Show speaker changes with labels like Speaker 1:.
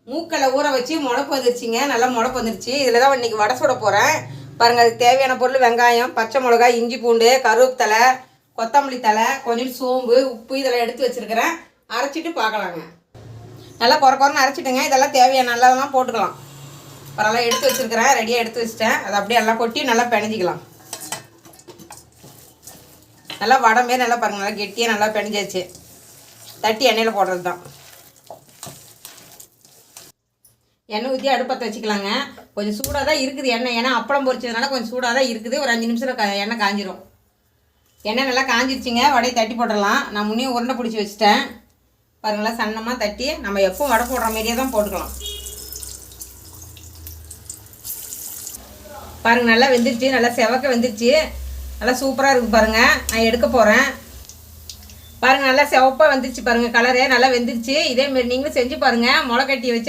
Speaker 1: மூக்கலை ஊற வச்சு முளப்பு வந்துருச்சுங்க. நல்லா முளப்பு வந்துருச்சு. இதில் தான் இன்றைக்கி வடை சுட போகிறேன். பாருங்கள், அதுக்கு தேவையான பொருள் வெங்காயம், பச்சை மிளகாய், இஞ்சி பூண்டு, கருவேப்பிலை, கொத்தமல்லி தழை, கொஞ்சம் சோம்பு, உப்பு இதெல்லாம் எடுத்து வச்சுருக்கிறேன். அரைச்சிட்டு பார்க்கலாங்க. நல்லா குறைன்னு அரைச்சிட்டுங்க. இதெல்லாம் தேவையான நல்லதெல்லாம் போட்டுக்கலாம். பரவாயில்ல, எடுத்து வச்சுருக்கிறேன். ரெடியாக எடுத்து வச்சுட்டேன். அதை அப்படியே எல்லாம் கொட்டி நல்லா பிணைஞ்சிக்கலாம். நல்லா வடை மாரி நல்லா பாருங்கள், நல்லா கெட்டியாக நல்லா பிணைஞ்சாச்சு. தட்டி எண்ணெயில் போடுறது தான். எண்ணெய் ஊற்றி அடுப்பத்தை வச்சுக்கலாங்க. கொஞ்சம் சூடாக தான் இருக்குது எண்ணெய். ஏன்னா அப்பளம் பொரிச்சதுனால கொஞ்சம் சூடாக தான் இருக்குது. ஒரு 5 நிமிஷத்தில் எண்ணெய் காஞ்சிரும். எண்ணெய் நல்லா காஞ்சிருச்சுங்க. வடையை தட்டி போட்டுடலாம். நான் முன்னே உருண்டை பிடிச்சி வச்சுட்டேன். பாருங்களா, சன்னமாக தட்டி நம்ம எப்பவும் வடை போடுற மாதிரியே தான் போட்டுக்கலாம். பாருங்கள், நல்லா வெந்துருச்சு. நல்லா செவக்க வெந்துருச்சு. நல்லா சூப்பராக இருக்குது பாருங்கள். நான் எடுக்க போகிறேன். பாருங்கள், நல்லா சிவப்பாக வந்துருச்சு பாருங்கள். கலரே நல்லா வெந்துருச்சு. இதேமாரி நீங்களும் செஞ்சு பாருங்கள். முளை கட்டி வச்சு